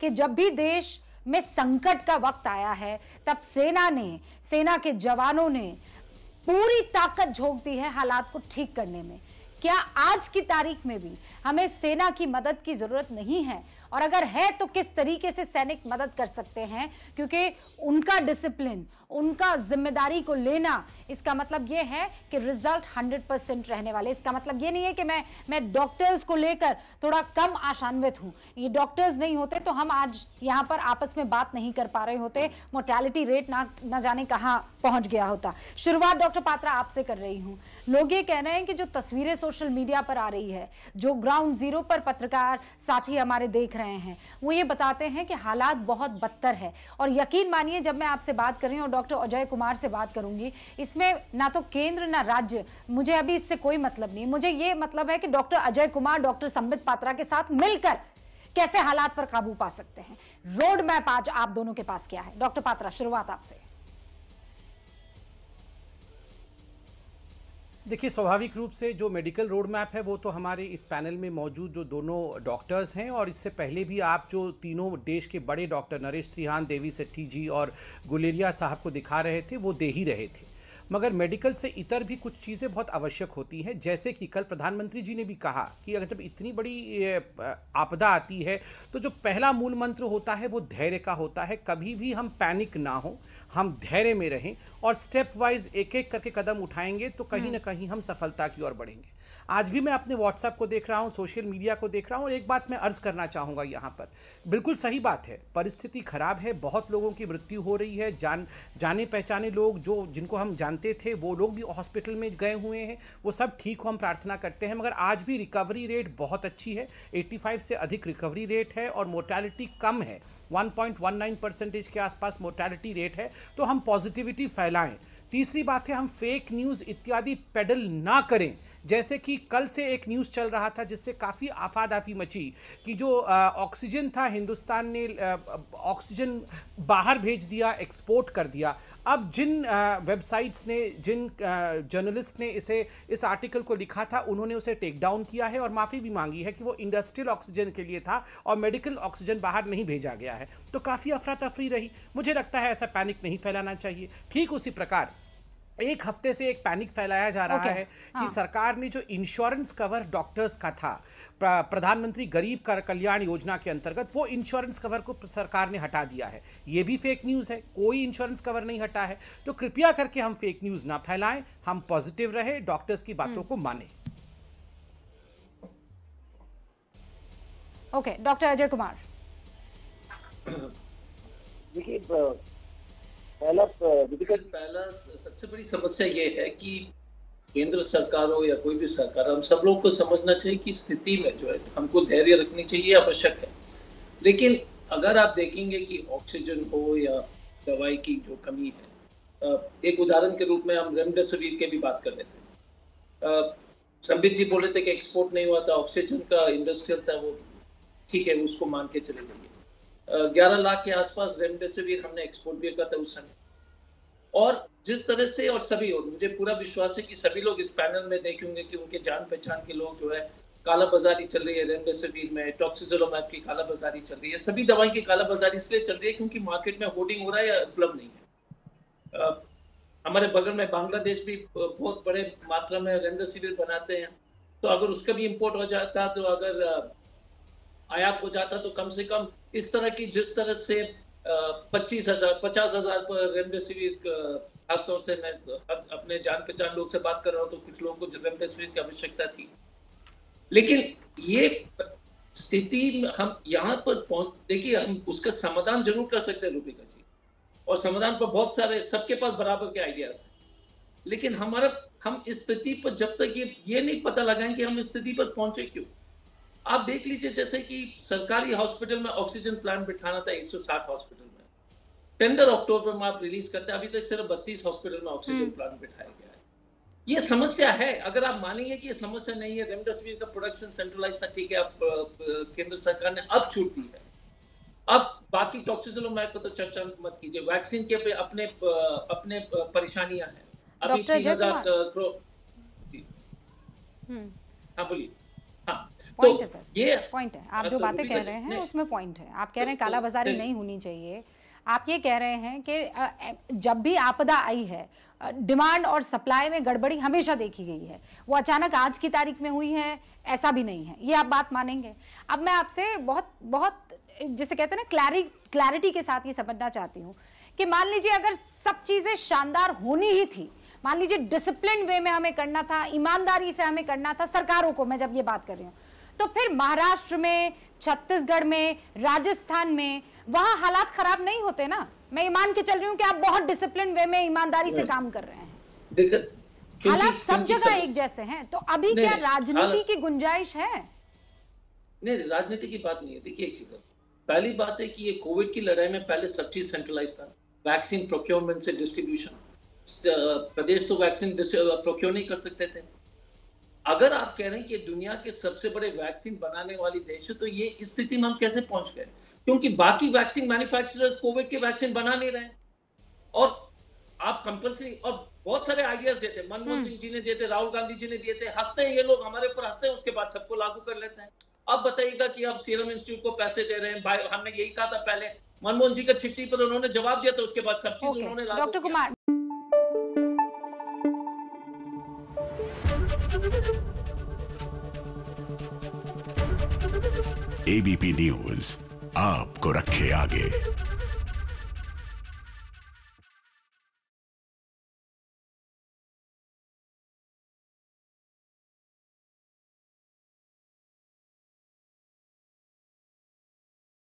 कि जब भी देश में संकट का वक्त आया है तब सेना के जवानों ने पूरी ताकत झोंक दी है हालात को ठीक करने में। क्या आज की तारीख में भी हमें सेना की मदद की जरूरत नहीं है? और अगर है तो किस तरीके से सैनिक मदद कर सकते हैं? क्योंकि उनका डिसिप्लिन, उनका जिम्मेदारी को लेना, इसका मतलब यह है कि रिजल्ट 100% रहने वाले। इसका मतलब यह नहीं है कि मैं डॉक्टर्स को लेकर थोड़ा कम आशान्वित हूं। ये डॉक्टर्स नहीं होते तो हम आज यहां पर आपस में बात नहीं कर पा रहे होते, मोर्टेलिटी रेट ना जाने कहां पहुंच गया होता। शुरुआत डॉक्टर पात्रा आपसे कर रही हूं। लोग ये कह रहे हैं कि जो तस्वीरें सोशल मीडिया पर आ रही है, जो ग्राउंड जीरो पर पत्रकार साथी हमारे देख रहे हैं, वो ये बताते हैं कि हालात बहुत बदतर है। और यकीन मानिए, जब मैं आपसे बात कर रही हूं और डॉक्टर अजय कुमार से बात करूंगी, इसमें ना तो केंद्र ना राज्य, मुझे अभी इससे कोई मतलब नहीं। मुझे ये मतलब है कि डॉक्टर अजय कुमार डॉक्टर संबित पात्रा के साथ मिलकर कैसे हालात पर काबू पा सकते हैं। रोड मैप आज आप दोनों के पास क्या है? डॉक्टर पात्रा, शुरुआत आपसे। देखिए, स्वाभाविक रूप से जो मेडिकल रोड मैप है वो तो हमारे इस पैनल में मौजूद जो दोनों डॉक्टर्स हैं, और इससे पहले भी आप जो तीनों देश के बड़े डॉक्टर नरेश त्रिहान, देवी सेठी जी और गुलेरिया साहब को दिखा रहे थे, वो दे ही रहे थे। मगर मेडिकल से इतर भी कुछ चीज़ें बहुत आवश्यक होती हैं। जैसे कि कल प्रधानमंत्री जी ने भी कहा कि अगर जब इतनी बड़ी आपदा आती है तो जो पहला मूल मंत्र होता है वो धैर्य का होता है। कभी भी हम पैनिक ना हो, हम धैर्य में रहें और स्टेप वाइज एक एक करके कदम उठाएंगे तो कहीं ना कहीं हम सफलता की ओर बढ़ेंगे। आज भी मैं अपने व्हाट्सएप को देख रहा हूँ, सोशल मीडिया को देख रहा हूँ, और एक बात मैं अर्ज करना चाहूँगा यहाँ पर। बिल्कुल सही बात है, परिस्थिति खराब है, बहुत लोगों की मृत्यु हो रही है। जाने पहचाने लोग जिनको हम जानते थे वो लोग भी हॉस्पिटल में गए हुए हैं। वो सब ठीक हो, हम प्रार्थना करते हैं। मगर आज भी रिकवरी रेट बहुत अच्छी है, 85 से अधिक रिकवरी रेट है और मोर्टेलिटी कम है, 1.19% के आसपास मोर्टेलिटी रेट है। तो हम पॉजिटिविटी फैलाएं। तीसरी बात है, हम फेक न्यूज़ इत्यादि पेडल ना करें। जैसे कि कल से एक न्यूज़ चल रहा था जिससे काफ़ी आफादाफी मची कि जो ऑक्सीजन था, हिंदुस्तान ने ऑक्सीजन बाहर भेज दिया, एक्सपोर्ट कर दिया। अब जिन वेबसाइट्स ने, जिन जर्नलिस्ट ने इस आर्टिकल को लिखा था, उन्होंने उसे टेक डाउन किया है और माफ़ी भी मांगी है कि वो इंडस्ट्रियल ऑक्सीजन के लिए था और मेडिकल ऑक्सीजन बाहर नहीं भेजा गया है। तो काफ़ी अफरा तफरी रही। मुझे लगता है ऐसा पैनिक नहीं फैलाना चाहिए। ठीक उसी प्रकार एक हफ्ते से एक पैनिक फैलाया जा रहा है कि सरकार ने जो इंश्योरेंस कवर डॉक्टर्स का था प्रधानमंत्री गरीब कल्याण योजना के अंतर्गत, वो इंश्योरेंस कवर को सरकार ने हटा दिया है। ये भी फेक न्यूज़ है, कोई इंश्योरेंस कवर नहीं हटा है। तो कृपया करके हम फेक न्यूज़ ना फैलाएं, हम पॉजिटिव रहे, डॉक्टर्स की बातों को माने। Okay, doctor Ajay Kumar. देखिए, पहला सबसे बड़ी समस्या ये है कि केंद्र सरकार हो या कोई भी सरकार, हम सब लोग को समझना चाहिए कि स्थिति में जो है हमको धैर्य रखनी चाहिए, आवश्यक है। लेकिन अगर आप देखेंगे कि ऑक्सीजन हो या दवाई की जो कमी है, एक उदाहरण के रूप में हम रेमडेसिविर के भी बात कर रहे थे। संबित जी बोल रहे थे कि एक्सपोर्ट नहीं हुआ था, ऑक्सीजन का इंडस्ट्रियल था, वो ठीक है, उसको मान के चले जाइए। 11 लाख के आसपास रेमडेसिविर हमने एक्सपोर्ट भी किया था उस समय। और जिस तरह से, और सभी, और मुझे पूरा विश्वास है कि सभी लोग इस पैनल में देखेंगे कि उनके जान पहचान के लोग जो है, काला बाजारी चल रही है रेमडेसिविर में, टॉक्सिजोलोमैब की काला बाजारी चल रही है। सभी दवाई की काला बाजारी इसलिए चल रही है क्योंकि मार्केट में होर्डिंग हो रहा है या उपलब्ध नहीं है। हमारे बगल में बांग्लादेश भी बहुत बड़े मात्रा में रेमडेसिविर बनाते हैं, तो अगर उसका भी इम्पोर्ट हो जाता, तो अगर आयात हो जाता, तो कम से कम इस तरह की, जिस तरह से 50,000 पर रेमडेसिविर, खासतौर से मैं अपने जान पहचान लोग से बात कर रहा हूँ, तो कुछ लोगों को रेमडेसिविर की आवश्यकता थी। लेकिन ये स्थिति हम यहाँ पर देखिए, हम उसका समाधान जरूर कर सकते हैं रूपिका जी, और समाधान पर बहुत सारे, सबके पास बराबर के आइडियाज हैं। लेकिन हम इस स्थिति पर जब तक ये नहीं पता लगाएं कि हम इस स्थिति पर पहुंचे क्यों। आप देख लीजिए, जैसे कि सरकारी हॉस्पिटल में ऑक्सीजन प्लांट बिठाना था 160 हॉस्पिटल में, टेंडर अक्टूबर में आप रिलीज करते हैं, अभी तक सिर्फ 32 हॉस्पिटल में ऑक्सीजन प्लांट बिठाया गया है। ये समस्या है। अगर आप मानेंगे कि ये समस्या नहीं है, रेमडेसिविर का प्रोडक्शन सेंट्रलाइज था, ठीक है, अब केंद्र सरकार ने अब छूट दी है। अब बाकी टॉक्सिजोलोमैब पर तो चर्चा मत कीजिए, वैक्सीन के अपने परेशानियां हैं। अभी 3000 करोड़। हाँ, बोलिए। हाँ, पॉइंट तो है सर, ये पॉइंट है। आप जो बातें कह रहे हैं उसमें पॉइंट है। आप कह रहे हैं कालाबाजारी नहीं होनी चाहिए। आप ये कह रहे हैं कि जब भी आपदा आई है डिमांड और सप्लाई में गड़बड़ी हमेशा देखी गई है, वो अचानक आज की तारीख में हुई है ऐसा भी नहीं है, ये आप बात मानेंगे। अब मैं आपसे बहुत बहुत जिसे कहते हैं ना क्लैरिटी के साथ ये समझना चाहती हूँ कि मान लीजिए अगर सब चीजें शानदार होनी ही थी, मान लीजिए डिसिप्लिन वे में हमें करना था, ईमानदारी से हमें करना था सरकारों को, मैं जब ये बात कर रही हूँ, तो फिर महाराष्ट्र में, छत्तीसगढ़ में, राजस्थान में वहां हालात खराब नहीं होते ना। मैं ये मान के चल रही हूँ कि आप बहुत डिसिप्लिन वे में ईमानदारी से काम कर रहे हैं, हालात सब जगह एक जैसे हैं, तो अभी क्या राजनीति की गुंजाइश है? नहीं, राजनीति की बात नहीं है। देखिए एक चीज है, पहली बात है कि ये कोविड की लड़ाई में पहले सब चीज सेंट्रलाइज था, वैक्सीन प्रोक्योरमेंट से डिस्ट्रीब्यूशन, प्रदेश तो वैक्सीन प्रोक्योर नहीं कर सकते थे। अगर आप कह रहे हैं कि दुनिया के सबसे बड़े वैक्सीन बनाने वाली देश है, तो ये इस स्थिति में हम कैसे पहुंच गए? क्योंकि बाकी वैक्सीन मैन्युफैक्चरर्स कोविड के वैक्सीन बना नहीं रहे, और आप कंपल्सरी, और बहुत सारे आइडियाज देते, मनमोहन सिंह जी ने दिए थे, राहुल गांधी जी ने दिए थे, हंसते हैं ये लोग, हमारे ऊपर हंसते हैं, उसके बाद सबको लागू कर लेते हैं। अब बताइएगा कि अब सीरम इंस्टीट्यूट को पैसे दे रहे हैं, भाई हमने यही कहा था पहले, मनमोहन जी का चिट्ठी पर उन्होंने जवाब दिया था, उसके बाद सब चीज उन्होंने लागू डॉक्टर कुमार, एबीपी न्यूज आपको रखे आगे।